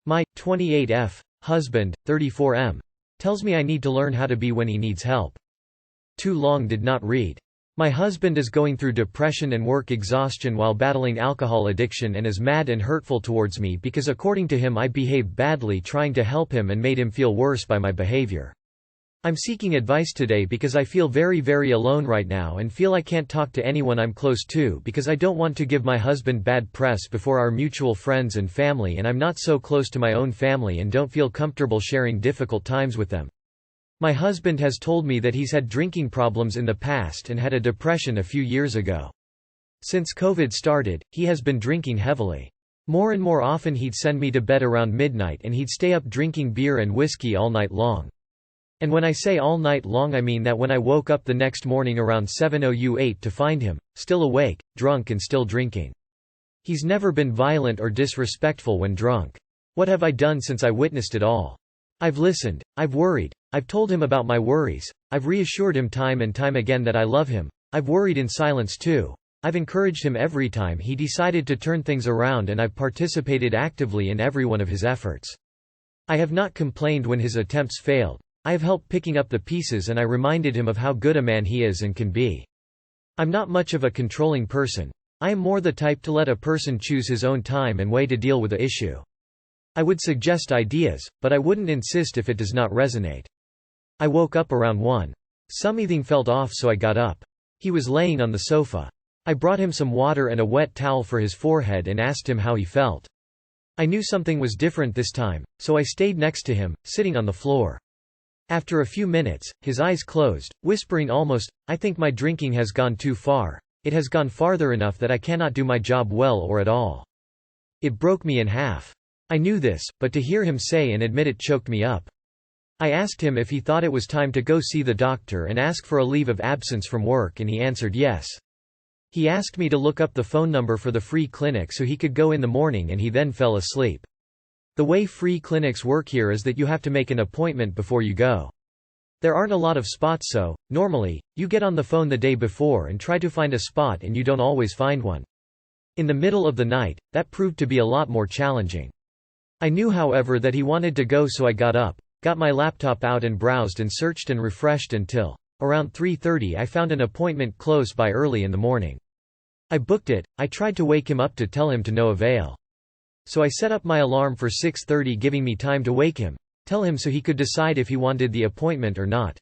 My 28F husband, 34M, tells me I need to learn how to be when he needs help. Too long did not read. My husband is going through depression and work exhaustion while battling alcohol addiction and is mad and hurtful towards me because according to him I behaved badly trying to help him and made him feel worse by my behavior. I'm seeking advice today because I feel very alone right now and feel I can't talk to anyone I'm close to because I don't want to give my husband bad press before our mutual friends and family, and I'm not so close to my own family and don't feel comfortable sharing difficult times with them. My husband has told me that he's had drinking problems in the past and had a depression a few years ago. Since COVID started, he has been drinking heavily. More and more often he'd send me to bed around midnight and he'd stay up drinking beer and whiskey all night long. And when I say all night long I mean that when I woke up the next morning around 7:08 to find him, still awake, drunk and still drinking. He's never been violent or disrespectful when drunk. What have I done since I witnessed it all? I've listened, I've worried, I've told him about my worries, I've reassured him time and time again that I love him, I've worried in silence too. I've encouraged him every time he decided to turn things around and I've participated actively in every one of his efforts. I have not complained when his attempts failed. I have helped picking up the pieces and I reminded him of how good a man he is and can be. I'm not much of a controlling person. I am more the type to let a person choose his own time and way to deal with the issue. I would suggest ideas, but I wouldn't insist if it does not resonate. I woke up around 1. Something felt off so I got up. He was laying on the sofa. I brought him some water and a wet towel for his forehead and asked him how he felt. I knew something was different this time, so I stayed next to him, sitting on the floor. After a few minutes, his eyes closed, whispering almost, "I think my drinking has gone too far. It has gone farther enough that I cannot do my job well or at all." It broke me in half. I knew this, but to hear him say and admit it choked me up. I asked him if he thought it was time to go see the doctor and ask for a leave of absence from work and he answered yes. He asked me to look up the phone number for the free clinic so he could go in the morning and he then fell asleep. The way free clinics work here is that you have to make an appointment before you go. There aren't a lot of spots, so, normally, you get on the phone the day before and try to find a spot and you don't always find one. In the middle of the night, that proved to be a lot more challenging. I knew however that he wanted to go, so I got up, got my laptop out and browsed and searched and refreshed until, around 3:30 I found an appointment close by early in the morning. I booked it. I tried to wake him up to tell him to no avail. So I set up my alarm for 6:30, giving me time to wake him, tell him so he could decide if he wanted the appointment or not.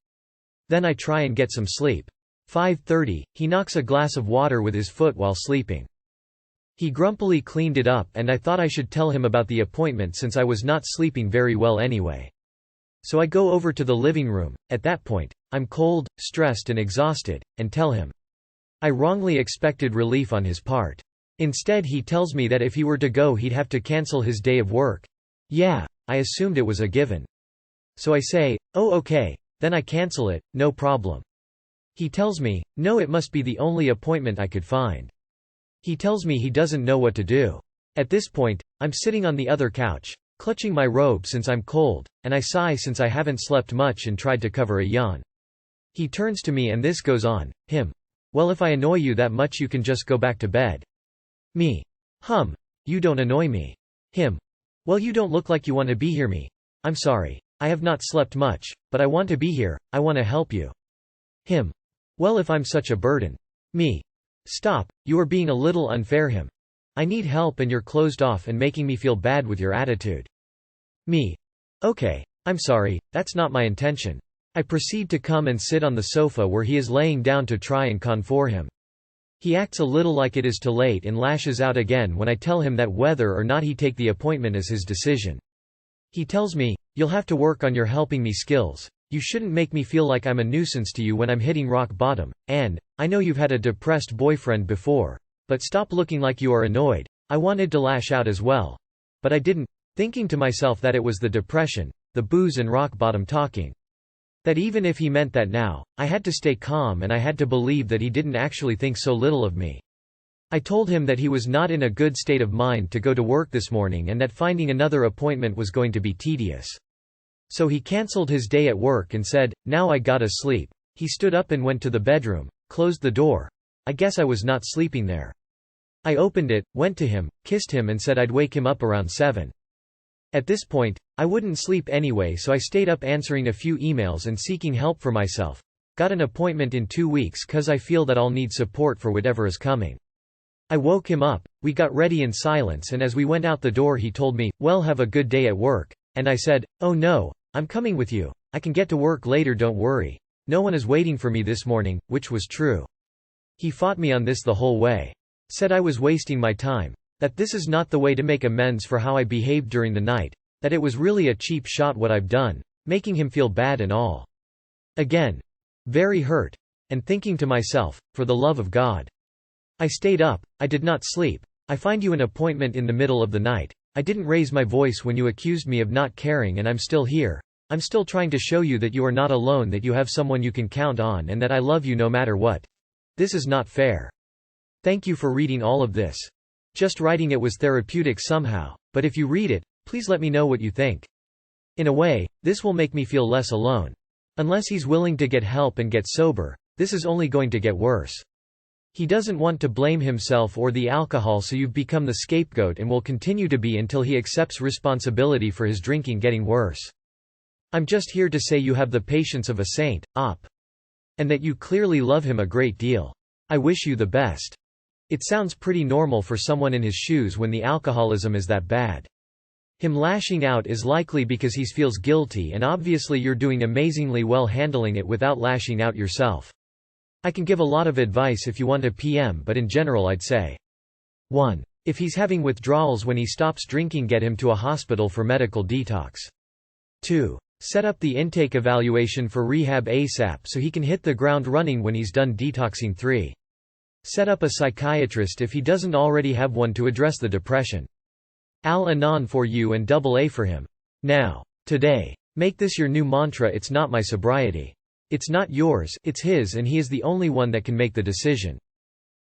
Then I try and get some sleep. 5:30, he knocks a glass of water with his foot while sleeping. He grumpily cleaned it up and I thought I should tell him about the appointment since I was not sleeping very well anyway. So I go over to the living room. At that point, I'm cold, stressed and exhausted, and tell him. I wrongly expected relief on his part. Instead he tells me that if he were to go he'd have to cancel his day of work. Yeah, I assumed it was a given. So I say, "Oh okay, then I cancel it, no problem." He tells me, no, it must be the only appointment I could find. He tells me he doesn't know what to do. At this point, I'm sitting on the other couch, clutching my robe since I'm cold, and I sigh since I haven't slept much and tried to cover a yawn. He turns to me and this goes on, him. "Well, if I annoy you that much you can just go back to bed." Me. You don't annoy me. Him. Well, you don't look like you want to be here. Me. I'm sorry. I have not slept much, but I want to be here, I want to help you. Him. Well, if I'm such a burden. Me. Stop, you are being a little unfair. Him. I need help and you're closed off and making me feel bad with your attitude. Me. Okay, I'm sorry, that's not my intention. I proceed to come and sit on the sofa where he is laying down to try and comfort him. He acts a little like it is too late and lashes out again when I tell him that whether or not he take the appointment is his decision. He tells me, "You'll have to work on your helping me skills. You shouldn't make me feel like I'm a nuisance to you when I'm hitting rock bottom, and, I know you've had a depressed boyfriend before. But stop looking like you are annoyed." I wanted to lash out as well. But I didn't, thinking to myself that it was the depression, the booze and rock bottom talking. That even if he meant that now, I had to stay calm and I had to believe that he didn't actually think so little of me. I told him that he was not in a good state of mind to go to work this morning and that finding another appointment was going to be tedious. So he cancelled his day at work and said, "Now I gotta sleep." He stood up and went to the bedroom, closed the door. I guess I was not sleeping there. I opened it, went to him, kissed him and said I'd wake him up around 7. At this point, I wouldn't sleep anyway, so I stayed up answering a few emails and seeking help for myself. Got an appointment in 2 weeks cause I feel that I'll need support for whatever is coming. I woke him up, we got ready in silence, and as we went out the door he told me, "Well, have a good day at work." And I said, "Oh no, I'm coming with you. I can get to work later, don't worry. No one is waiting for me this morning," which was true. He fought me on this the whole way. Said I was wasting my time. That this is not the way to make amends for how I behaved during the night. That it was really a cheap shot what I've done. Making him feel bad and all. Again. Very hurt. And thinking to myself, for the love of God. I stayed up, I did not sleep. I find you an appointment in the middle of the night. I didn't raise my voice when you accused me of not caring, and I'm still here. I'm still trying to show you that you are not alone, that you have someone you can count on, and that I love you no matter what. This is not fair. Thank you for reading all of this. Just writing it was therapeutic somehow, but if you read it, please let me know what you think. In a way, this will make me feel less alone. Unless he's willing to get help and get sober, this is only going to get worse. He doesn't want to blame himself or the alcohol, so you've become the scapegoat and will continue to be until he accepts responsibility for his drinking getting worse. I'm just here to say you have the patience of a saint, Op. And that you clearly love him a great deal. I wish you the best. It sounds pretty normal for someone in his shoes when the alcoholism is that bad. Him lashing out is likely because he feels guilty, and obviously you're doing amazingly well handling it without lashing out yourself. I can give a lot of advice if you want a PM, but in general I'd say 1. If he's having withdrawals when he stops drinking, get him to a hospital for medical detox. 2. Set up the intake evaluation for rehab ASAP so he can hit the ground running when he's done detoxing. 3. Set up a psychiatrist if he doesn't already have one to address the depression. Al-Anon for you and AA for him. Now. Today. Make this your new mantra: it's not my sobriety. It's not yours, it's his, and he is the only one that can make the decision.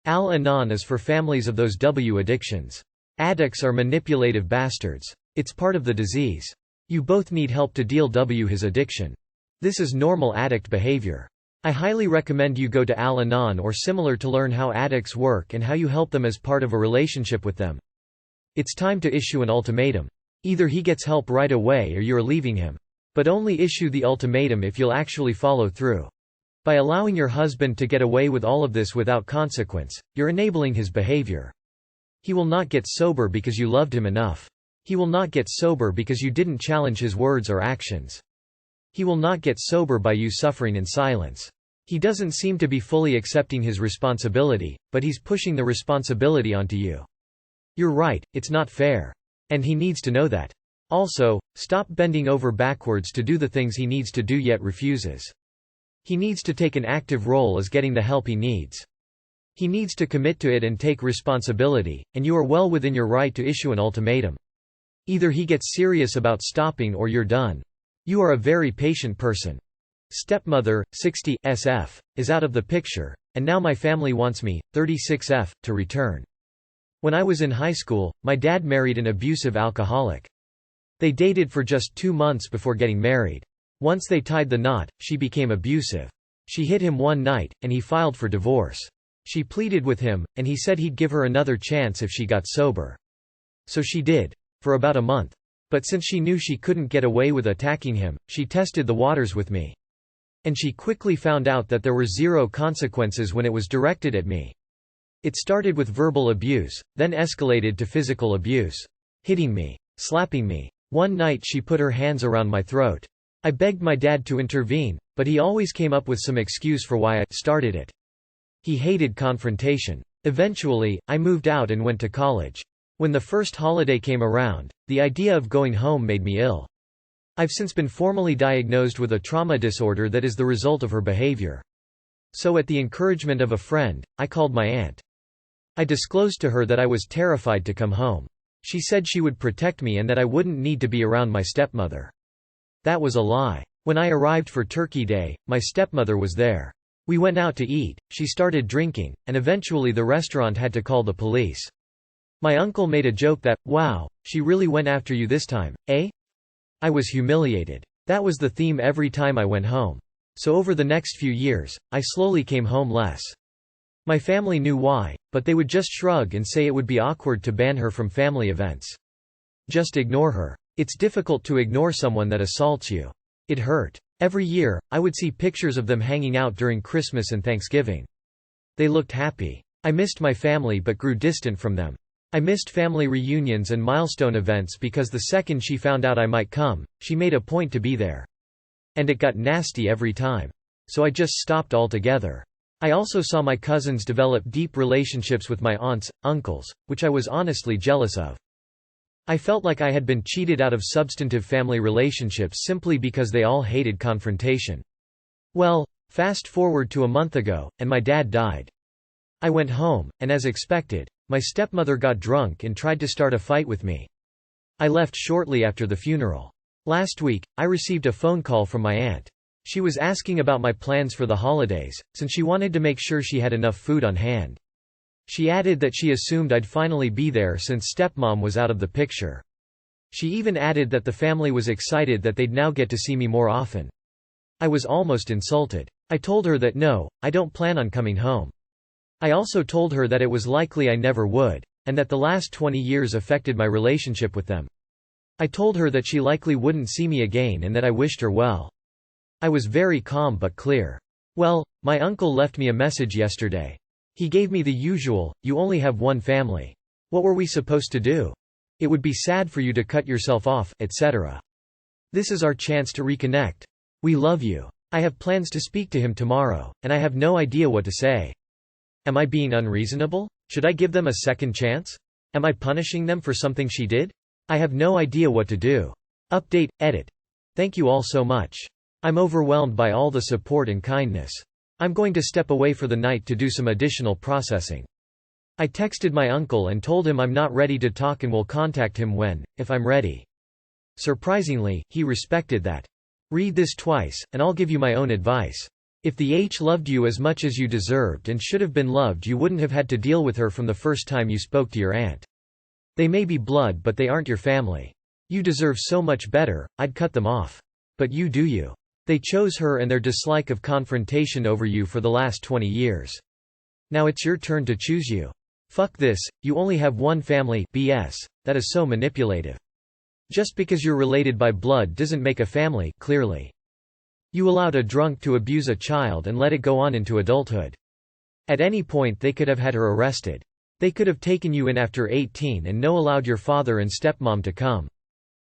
Al-Anon is for families of those W addictions. Addicts are manipulative bastards. It's part of the disease. You both need help to deal with his addiction. This is normal addict behavior. I highly recommend you go to Al-Anon or similar to learn how addicts work and how you help them as part of a relationship with them. It's time to issue an ultimatum. Either he gets help right away or you're leaving him. But only issue the ultimatum if you'll actually follow through. By allowing your husband to get away with all of this without consequence, you're enabling his behavior. He will not get sober because you loved him enough. He will not get sober because you didn't challenge his words or actions. He will not get sober by you suffering in silence. He doesn't seem to be fully accepting his responsibility, but he's pushing the responsibility onto you. You're right, it's not fair. And he needs to know that. Also, stop bending over backwards to do the things he needs to do yet refuses. He needs to take an active role as getting the help he needs. He needs to commit to it and take responsibility, and you are well within your right to issue an ultimatum. Either he gets serious about stopping or you're done. You are a very patient person. Stepmother, 60 SF, is out of the picture, and now my family wants me, 36 F, to return. When I was in high school, my dad married an abusive alcoholic. They dated for just 2 months before getting married. Once they tied the knot, she became abusive. She hit him one night, and he filed for divorce. She pleaded with him, and he said he'd give her another chance if she got sober. So she did. For about a month. But since she knew she couldn't get away with attacking him, she tested the waters with me. And she quickly found out that there were 0 consequences when it was directed at me. It started with verbal abuse, then escalated to physical abuse. Hitting me. Slapping me. One night she put her hands around my throat. I begged my dad to intervene, but he always came up with some excuse for why I started it. He hated confrontation. Eventually, I moved out and went to college. When the first holiday came around, the idea of going home made me ill. I've since been formally diagnosed with a trauma disorder that is the result of her behavior. So at the encouragement of a friend, I called my aunt. I disclosed to her that I was terrified to come home. She said she would protect me and that I wouldn't need to be around my stepmother. That was a lie. When I arrived for Turkey Day, my stepmother was there. We went out to eat, she started drinking, and eventually the restaurant had to call the police. My uncle made a joke that, "Wow, she really went after you this time, eh?" I was humiliated. That was the theme every time I went home. So over the next few years, I slowly came home less. My family knew why, but they would just shrug and say it would be awkward to ban her from family events. Just ignore her. It's difficult to ignore someone that assaults you. It hurt. Every year, I would see pictures of them hanging out during Christmas and Thanksgiving. They looked happy. I missed my family but grew distant from them. I missed family reunions and milestone events because the second she found out I might come, she made a point to be there. And it got nasty every time. So I just stopped altogether. I also saw my cousins develop deep relationships with my aunts, uncles, which I was honestly jealous of. I felt like I had been cheated out of substantive family relationships simply because they all hated confrontation. Well, fast forward to a month ago, and my dad died. I went home, and as expected, my stepmother got drunk and tried to start a fight with me. I left shortly after the funeral. Last week, I received a phone call from my aunt. She was asking about my plans for the holidays, since she wanted to make sure she had enough food on hand. She added that she assumed I'd finally be there since stepmom was out of the picture. She even added that the family was excited that they'd now get to see me more often. I was almost insulted. I told her that no, I don't plan on coming home. I also told her that it was likely I never would, and that the last 20 years affected my relationship with them. I told her that she likely wouldn't see me again and that I wished her well. I was very calm but clear. Well, my uncle left me a message yesterday. He gave me the usual, "You only have one family. What were we supposed to do? It would be sad for you to cut yourself off, etc. This is our chance to reconnect. We love you." I have plans to speak to him tomorrow, and I have no idea what to say. Am I being unreasonable? Should I give them a second chance? Am I punishing them for something she did? I have no idea what to do. Update, edit. Thank you all so much. I'm overwhelmed by all the support and kindness. I'm going to step away for the night to do some additional processing. I texted my uncle and told him I'm not ready to talk and will contact him if I'm ready. Surprisingly, he respected that. Read this twice, and I'll give you my own advice. If the H loved you as much as you deserved and should have been loved, you wouldn't have had to deal with her from the first time you spoke to your aunt. They may be blood but they aren't your family. You deserve so much better, I'd cut them off. But you do you. They chose her and their dislike of confrontation over you for the last 20 years. Now it's your turn to choose you. Fuck this, you only have one family BS, that is so manipulative. Just because you're related by blood doesn't make a family, clearly. You allowed a drunk to abuse a child and let it go on into adulthood. At any point they could have had her arrested. They could have taken you in after 18 and no allowed your father and stepmom to come.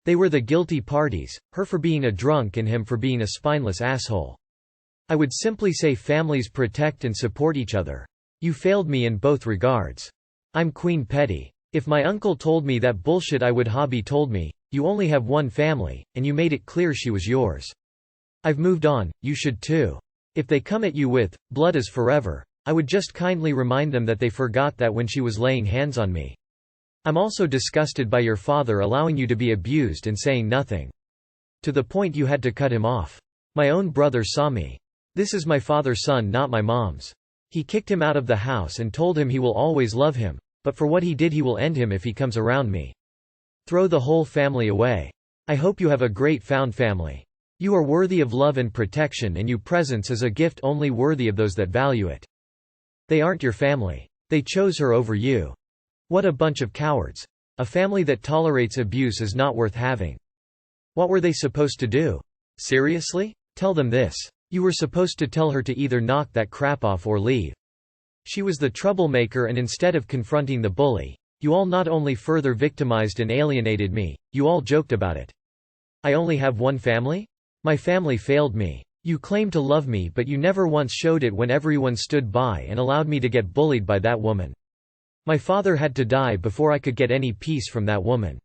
They were the guilty parties, her for being a drunk and him for being a spineless asshole. I would simply say families protect and support each other. You failed me in both regards. I'm Queen Petty. If my uncle told me that bullshit, I would Hobby told me, you only have one family, and you made it clear she was yours. I've moved on, you should too. If they come at you with, blood is forever, I would just kindly remind them that they forgot that when she was laying hands on me. I'm also disgusted by your father allowing you to be abused and saying nothing. To the point you had to cut him off. My own brother saw me. This is my father's son, not my mom's. He kicked him out of the house and told him he will always love him, but for what he did he will end him if he comes around me. Throw the whole family away. I hope you have a great found family. You are worthy of love and protection, and your presence is a gift only worthy of those that value it. They aren't your family. They chose her over you. What a bunch of cowards. A family that tolerates abuse is not worth having. What were they supposed to do? Seriously? Tell them this. You were supposed to tell her to either knock that crap off or leave. She was the troublemaker, and instead of confronting the bully, you all not only further victimized and alienated me, you all joked about it. I only have one family? My family failed me. You claim to love me, but you never once showed it when everyone stood by and allowed me to get bullied by that woman. My father had to die before I could get any peace from that woman.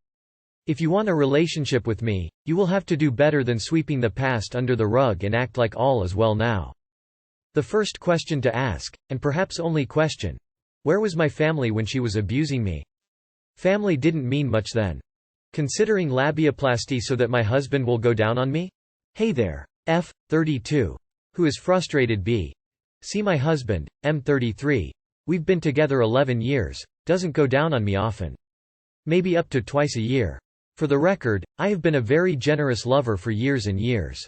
If you want a relationship with me, you will have to do better than sweeping the past under the rug and act like all is well now. The first question to ask, and perhaps only question: where was my family when she was abusing me? Family didn't mean much then. Considering labiaplasty so that my husband will go down on me? Hey there. F. 32. Who is frustrated B. See my husband, M. 33. We've been together 11 years, doesn't go down on me often. Maybe up to twice a year. For the record, I have been a very generous lover for years and years.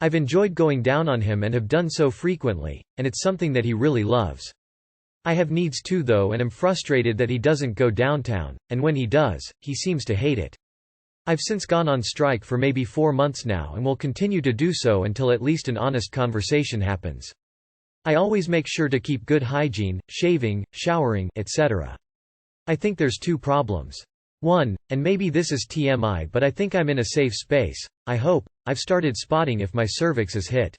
I've enjoyed going down on him and have done so frequently, and it's something that he really loves. I have needs too though, and am frustrated that he doesn't go downtown, and when he does, he seems to hate it. I've since gone on strike for maybe 4 months now and will continue to do so until at least an honest conversation happens. I always make sure to keep good hygiene, shaving, showering, etc. I think there's 2 problems. 1, and maybe this is TMI, but I think I'm in a safe space. I hope I've started spotting if my cervix is hit.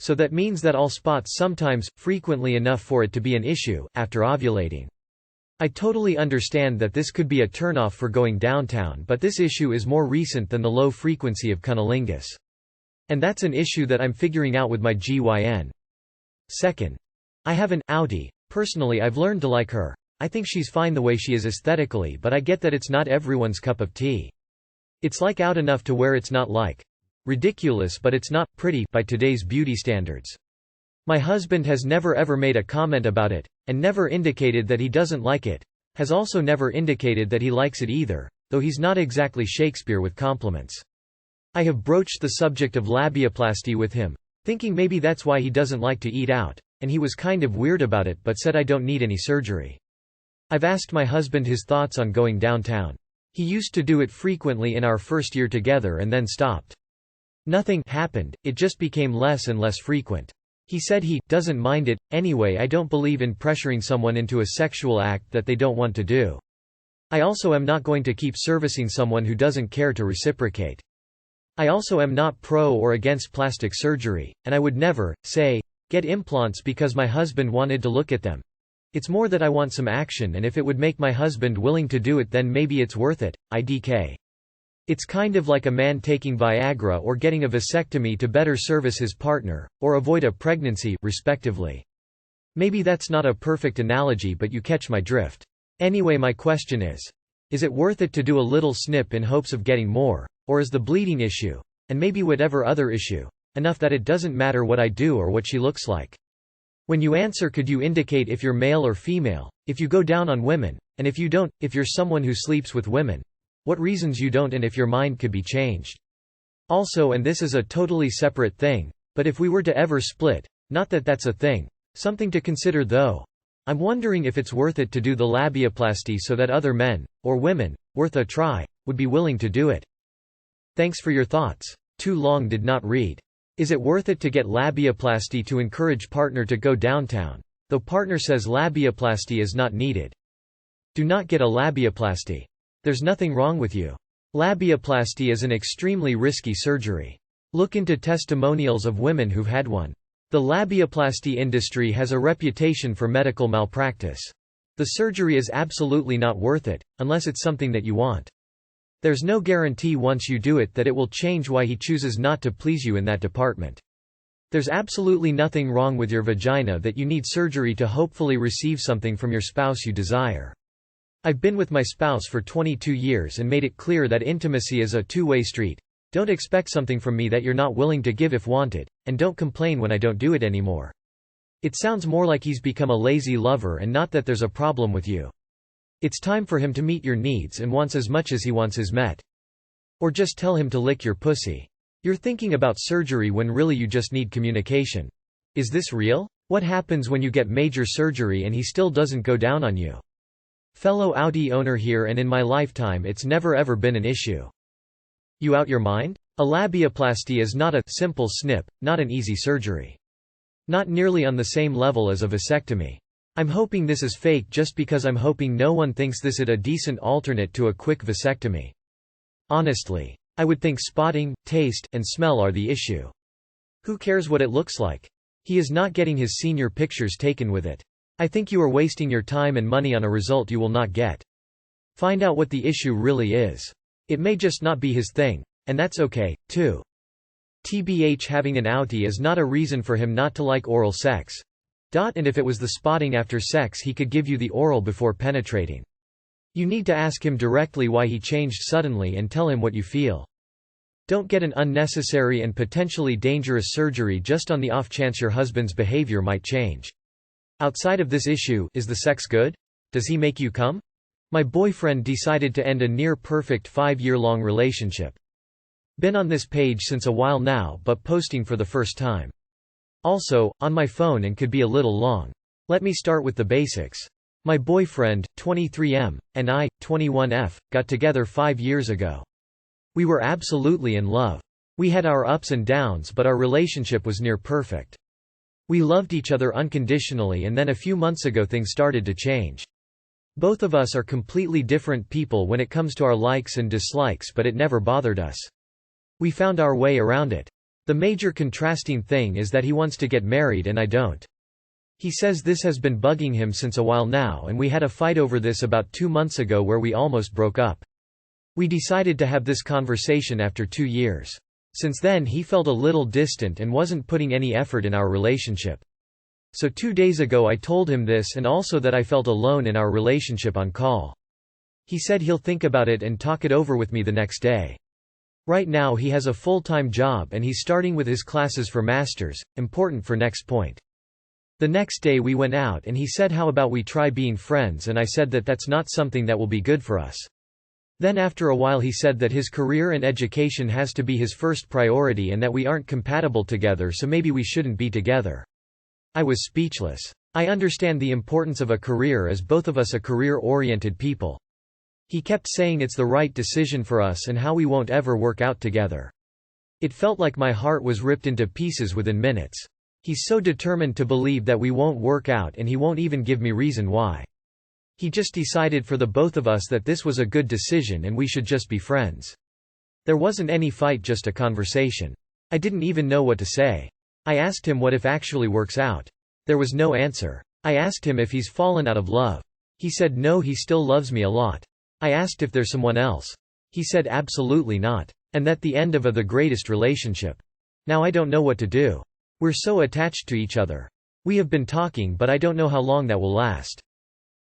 So that means that I'll spot sometimes, frequently enough for it to be an issue, after ovulating. I totally understand that this could be a turnoff for going downtown, but this issue is more recent than the low frequency of cunnilingus. And that's an issue that I'm figuring out with my GYN. Second, I have an outie. Personally, I've learned to like her. I think she's fine the way she is aesthetically, but I get that it's not everyone's cup of tea. It's like out enough to where it's not like ridiculous, but it's not pretty by today's beauty standards. My husband has never ever made a comment about it, and never indicated that he doesn't like it, has also never indicated that he likes it either, though he's not exactly Shakespeare with compliments. I have broached the subject of labiaplasty with him, thinking maybe that's why he doesn't like to eat out, and he was kind of weird about it but said I don't need any surgery. I've asked my husband his thoughts on going downtown. He used to do it frequently in our first year together and then stopped. Nothing happened, it just became less and less frequent. He said he doesn't mind it. Anyway, I don't believe in pressuring someone into a sexual act that they don't want to do. I also am not going to keep servicing someone who doesn't care to reciprocate. I also am not pro or against plastic surgery, and I would never, say, get implants because my husband wanted to look at them. It's more that I want some action, and if it would make my husband willing to do it, then maybe it's worth it. IDK. It's kind of like a man taking Viagra or getting a vasectomy to better service his partner, or avoid a pregnancy, respectively. Maybe that's not a perfect analogy, but you catch my drift. Anyway, my question is it worth it to do a little snip in hopes of getting more, or is the bleeding issue, and maybe whatever other issue, enough that it doesn't matter what I do or what she looks like? When you answer, could you indicate if you're male or female, if you go down on women, and if you don't, if you're someone who sleeps with women, what reasons you don't, and if your mind could be changed? Also, and this is a totally separate thing, but if we were to ever split, not that that's a thing, something to consider though, I'm wondering if it's worth it to do the labiaplasty so that other men, or women, worth a try, would be willing to do it. Thanks for your thoughts. Too long did not read. Is it worth it to get labiaplasty to encourage partner to go downtown, though partner says labiaplasty is not needed? Do not get a labiaplasty. There's nothing wrong with you. Labiaplasty is an extremely risky surgery. Look into testimonials of women who've had one. The labiaplasty industry has a reputation for medical malpractice. The surgery is absolutely not worth it, unless it's something that you want. There's no guarantee once you do it that it will change why he chooses not to please you in that department. There's absolutely nothing wrong with your vagina that you need surgery to hopefully receive something from your spouse you desire. I've been with my spouse for 22 years and made it clear that intimacy is a two-way street. Don't expect something from me that you're not willing to give if wanted, and don't complain when I don't do it anymore. It sounds more like he's become a lazy lover and not that there's a problem with you. It's time for him to meet your needs, and once as much as he wants is met. Or just tell him to lick your pussy. You're thinking about surgery when really you just need communication. Is this real? What happens when you get major surgery and he still doesn't go down on you? Fellow Audi owner here, and in my lifetime it's never ever been an issue. You out your mind? A labiaplasty is not a simple snip, not an easy surgery. Not nearly on the same level as a vasectomy. I'm hoping this is fake just because I'm hoping no one thinks this is a decent alternate to a quick vasectomy. Honestly. I would think spotting, taste, and smell are the issue. Who cares what it looks like? He is not getting his senior pictures taken with it. I think you are wasting your time and money on a result you will not get. Find out what the issue really is. It may just not be his thing, and that's okay, too. TBH, having an outie is not a reason for him not to like oral sex. And if it was the spotting after sex, he could give you the oral before penetrating. You need to ask him directly why he changed suddenly and tell him what you feel. Don't get an unnecessary and potentially dangerous surgery just on the off chance your husband's behavior might change. Outside of this issue, is the sex good? Does he make you come? My boyfriend decided to end a near-perfect 5-year-long relationship. Been on this page since a while now, but posting for the first time. Also, on my phone and could be a little long. Let me start with the basics. My boyfriend, 23M, and I, 21F, got together 5 years ago. We were absolutely in love. We had our ups and downs, but our relationship was near perfect. We loved each other unconditionally, and then a few months ago things started to change. Both of us are completely different people when it comes to our likes and dislikes, but it never bothered us. We found our way around it. The major contrasting thing is that he wants to get married and I don't. He says this has been bugging him since a while now, and we had a fight over this about 2 months ago where we almost broke up. We decided to have this conversation after 2 years. Since then he felt a little distant and wasn't putting any effort in our relationship. So 2 days ago I told him this, and also that I felt alone in our relationship on call. He said he'll think about it and talk it over with me the next day. Right now he has a full-time job and he's starting with his classes for masters, important for next point. The next day we went out and he said how about we try being friends, and I said that that's not something that will be good for us. Then after a while he said that his career and education has to be his first priority and that we aren't compatible together, so maybe we shouldn't be together. I was speechless. I understand the importance of a career, as both of us are career-oriented people. He kept saying it's the right decision for us and how we won't ever work out together. It felt like my heart was ripped into pieces within minutes. He's so determined to believe that we won't work out, and he won't even give me reason why. He just decided for the both of us that this was a good decision and we should just be friends. There wasn't any fight, just a conversation. I didn't even know what to say. I asked him what if actually works out. There was no answer. I asked him if he's fallen out of love. He said no, he still loves me a lot. I asked if there's someone else. He said absolutely not. And that the end of the greatest relationship. Now I don't know what to do. We're so attached to each other. We have been talking, but I don't know how long that will last.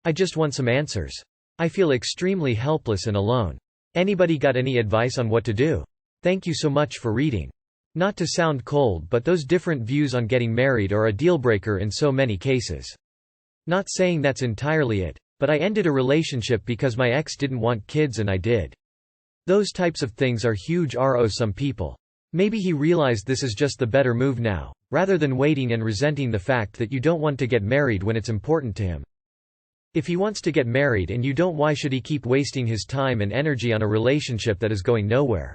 I just want some answers. I feel extremely helpless and alone. Anybody got any advice on what to do? Thank you so much for reading. Not to sound cold, but those different views on getting married are a deal-breaker in so many cases. Not saying that's entirely it, but I ended a relationship because my ex didn't want kids and I did. Those types of things are huge for some people. Maybe he realized this is just the better move now, rather than waiting and resenting the fact that you don't want to get married when it's important to him. If he wants to get married and you don't, why should he keep wasting his time and energy on a relationship that is going nowhere?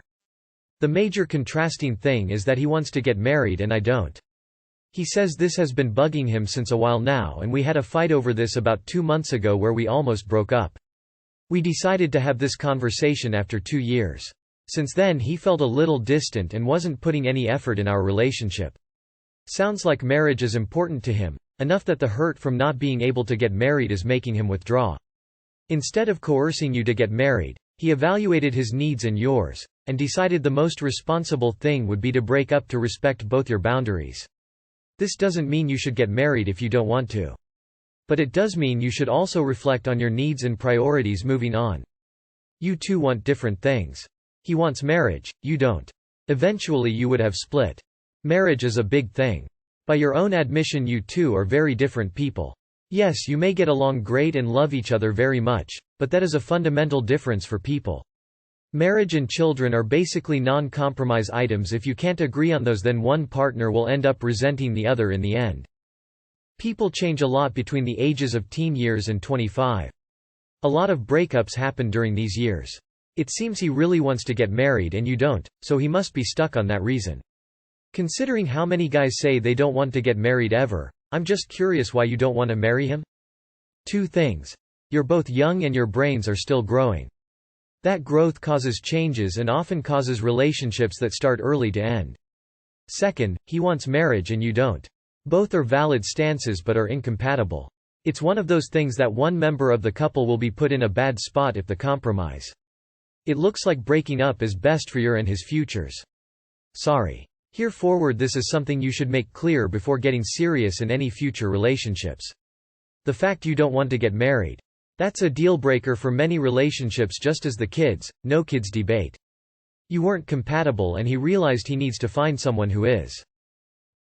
The major contrasting thing is that he wants to get married and I don't. He says this has been bugging him since a while now, and we had a fight over this about 2 months ago where we almost broke up. We decided to have this conversation after 2 years. Since then he felt a little distant and wasn't putting any effort in our relationship. Sounds like marriage is important to him. Enough that the hurt from not being able to get married is making him withdraw. Instead of coercing you to get married, he evaluated his needs and yours, and decided the most responsible thing would be to break up to respect both your boundaries. This doesn't mean you should get married if you don't want to. But it does mean you should also reflect on your needs and priorities moving on. You two want different things. He wants marriage, you don't. Eventually you would have split. Marriage is a big thing. By your own admission, you two are very different people. Yes, you may get along great and love each other very much, but that is a fundamental difference for people. Marriage and children are basically non-compromise items. If you can't agree on those, then one partner will end up resenting the other in the end. People change a lot between the ages of teen years and 25. A lot of breakups happen during these years. It seems he really wants to get married and you don't, so he must be stuck on that reason. Considering how many guys say they don't want to get married ever, I'm just curious why you don't want to marry him? 2 things. You're both young and your brains are still growing. That growth causes changes and often causes relationships that start early to end. Second, he wants marriage and you don't. Both are valid stances but are incompatible. It's one of those things that one member of the couple will be put in a bad spot if the compromise. It looks like breaking up is best for your and his futures. Sorry. Here forward, this is something you should make clear before getting serious in any future relationships. The fact you don't want to get married. That's a deal breaker for many relationships, just as the no kids debate. You weren't compatible and he realized he needs to find someone who is.